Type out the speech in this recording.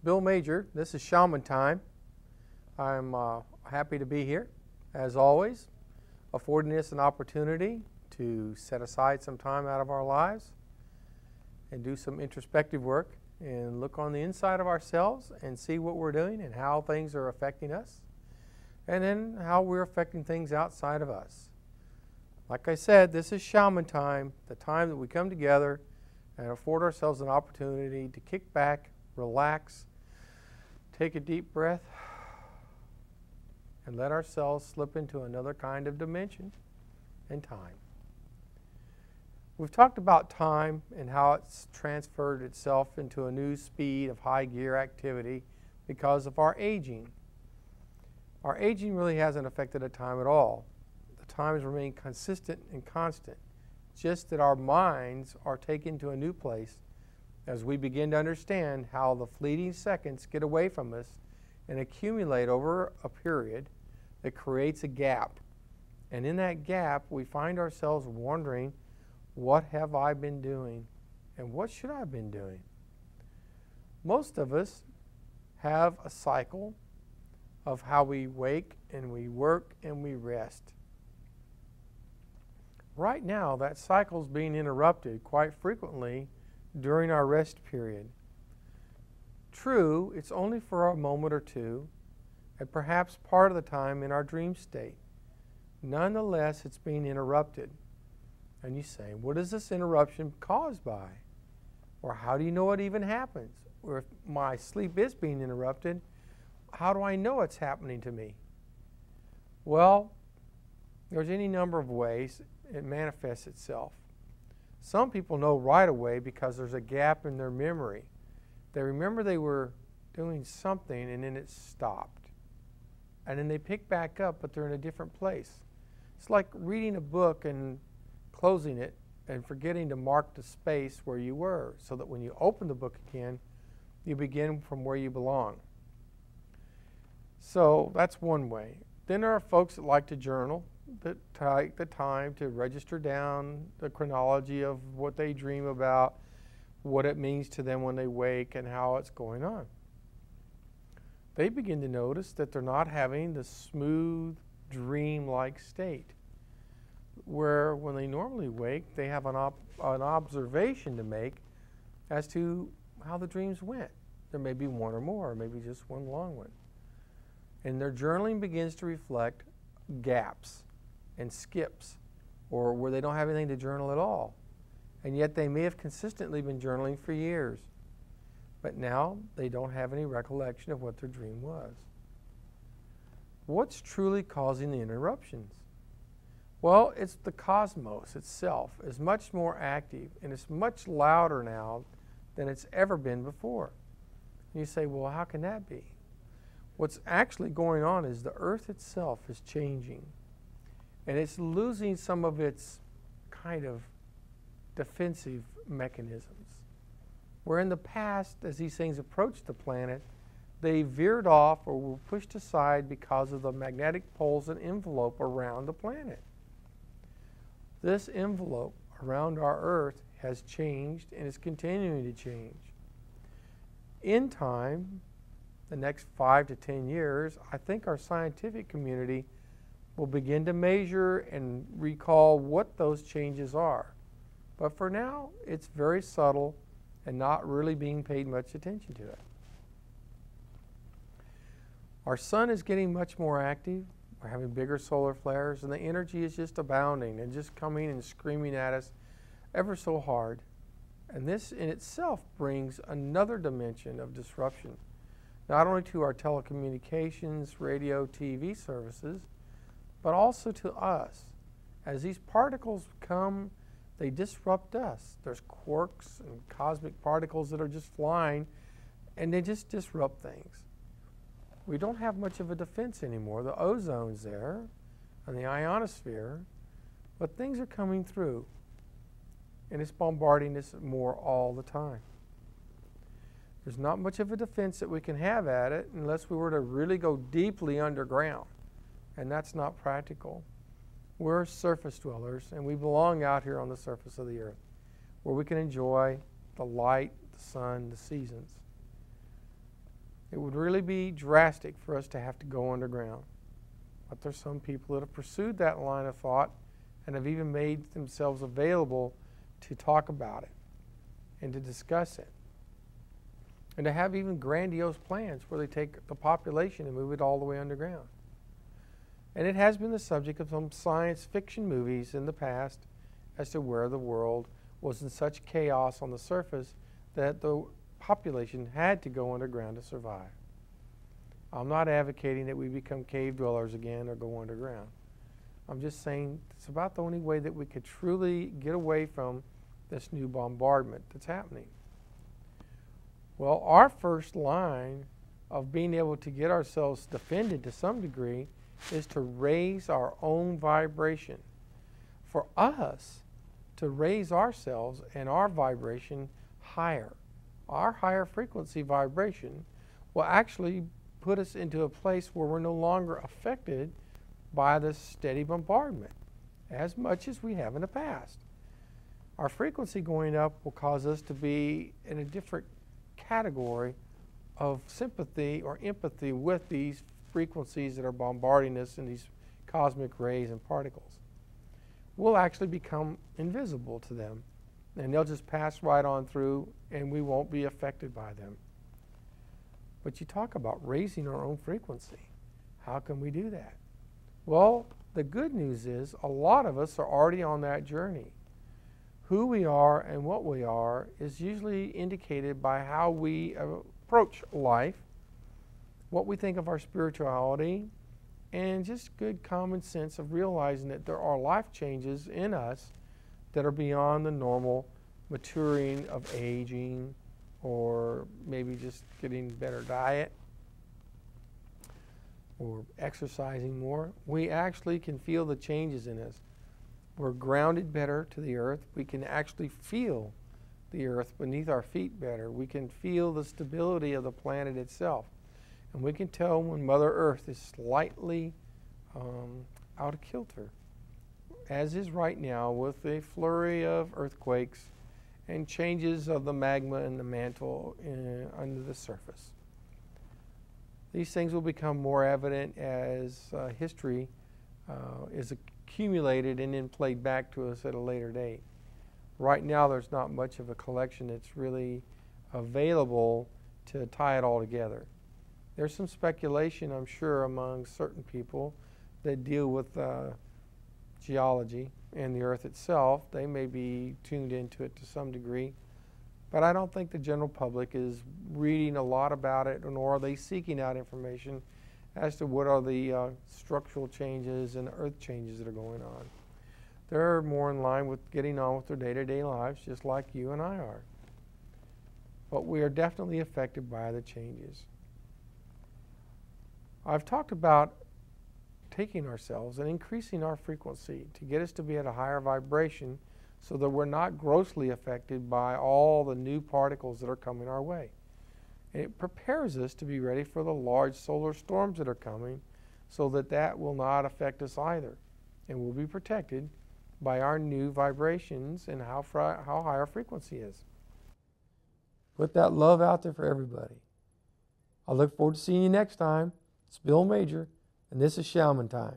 Bill Major. This is Shaman Time. I'm happy to be here, as always, affording us an opportunity to set aside some time out of our lives and do some introspective work and look on the inside of ourselves and see what we're doing and how things are affecting us, and then how we're affecting things outside of us. Like I said, this is Shaman Time, the time that we come together and afford ourselves an opportunity to kick back, relax, take a deep breath, and let ourselves slip into another kind of dimension and time. We've talked about time and how it's transferred itself into a new speed of high gear activity because of our aging. Our aging really hasn't affected the time at all. The times remain consistent and constant, just that our minds are taken to a new place as we begin to understand how the fleeting seconds get away from us and accumulate over a period that creates a gap. And in that gap, we find ourselves wondering, what have I been doing? And what should I have been doing? Most of us have a cycle of how we wake and we work and we rest. Right now, that cycle is being interrupted quite frequently during our rest period. True, it's only for a moment or two, and perhaps part of the time in our dream state. Nonetheless, it's being interrupted. And you say, what is this interruption caused by? Or how do you know it even happens? Or if my sleep is being interrupted, how do I know it's happening to me? Well, there's any number of ways it manifests itself. Some people know right away because there's a gap in their memory. They remember they were doing something and then it stopped. And then they pick back up, but they're in a different place. It's like reading a book and closing it and forgetting to mark the space where you were, so that when you open the book again, you begin from where you belong. So that's one way. Then there are folks that like to journal, that take the time to register down the chronology of what they dream about, what it means to them when they wake, and how it's going on. They begin to notice that they're not having the smooth, dream-like state, where when they normally wake, they have an observation to make as to how the dreams went. There may be one or more, or maybe just one long one. And their journaling begins to reflect gaps and skips, or where they don't have anything to journal at all. And yet they may have consistently been journaling for years, but now they don't have any recollection of what their dream was. What's truly causing the interruptions? Well, it's the cosmos itself is much more active, and it's much louder now than it's ever been before. And you say, well, how can that be? What's actually going on is the Earth itself is changing, and it's losing some of its kind of defensive mechanisms. Where in the past, as these things approached the planet, they veered off or were pushed aside because of the magnetic poles and envelope around the planet. This envelope around our Earth has changed and is continuing to change. In time, the next 5 to 10 years, I think our scientific community will begin to measure and recall what those changes are. But for now, it's very subtle and not really being paid much attention to it. Our sun is getting much more active. We're having bigger solar flares, and the energy is just abounding and just coming and screaming at us ever so hard. And this in itself brings another dimension of disruption, not only to our telecommunications, radio, TV services, but also to us. As these particles come, they disrupt us. There's quarks and cosmic particles that are just flying, and they just disrupt things. We don't have much of a defense anymore. The ozone's there, and the ionosphere, but things are coming through, and it's bombarding us more all the time. There's not much of a defense that we can have at it unless we were to really go deeply underground, and that's not practical. We're surface dwellers, and we belong out here on the surface of the earth, where we can enjoy the light, the sun, the seasons. It would really be drastic for us to have to go underground. But there's some people that have pursued that line of thought and have even made themselves available to talk about it and to discuss it. And to have even grandiose plans where they take the population and move it all the way underground. And it has been the subject of some science fiction movies in the past as to where the world was in such chaos on the surface that the population had to go underground to survive. I'm not advocating that we become cave dwellers again or go underground. I'm just saying it's about the only way that we could truly get away from this new bombardment that's happening. Well, our first line of being able to get ourselves defended to some degree is to raise our own vibration. For us to raise ourselves and our vibration higher. Our higher frequency vibration will actually put us into a place where we're no longer affected by this steady bombardment as much as we have in the past. Our frequency going up will cause us to be in a different category of sympathy or empathy with these frequencies that are bombarding us in these cosmic rays and particles. We'll actually become invisible to them, and they'll just pass right on through and we won't be affected by them. But you talk about raising our own frequency. How can we do that? Well, the good news is a lot of us are already on that journey. Who we are and what we are is usually indicated by how we approach life, what we think of our spirituality, and just good common sense of realizing that there are life changes in us that are beyond the normal maturing of aging or maybe just getting better diet or exercising more. We actually can feel the changes in us. We're grounded better to the earth. We can actually feel the earth beneath our feet better. We can feel the stability of the planet itself. And we can tell when Mother Earth is slightly out of kilter, as is right now with a flurry of earthquakes and changes of the magma and the mantle under the surface. These things will become more evident as history is accumulated and then played back to us at a later date. Right now there's not much of a collection that's really available to tie it all together. There's some speculation, I'm sure, among certain people that deal with geology and the earth itself. They may be tuned into it to some degree, but I don't think the general public is reading a lot about it, nor are they seeking out information as to what are the structural changes and earth changes that are going on. They're more in line with getting on with their day-to-day lives, just like you and I are. But we are definitely affected by the changes. I've talked about taking ourselves and increasing our frequency to get us to be at a higher vibration so that we're not grossly affected by all the new particles that are coming our way. And it prepares us to be ready for the large solar storms that are coming so that that will not affect us either. And we'll be protected by our new vibrations and how high our frequency is. Put that love out there for everybody. I look forward to seeing you next time. It's Bill Major, and this is Shaman Time.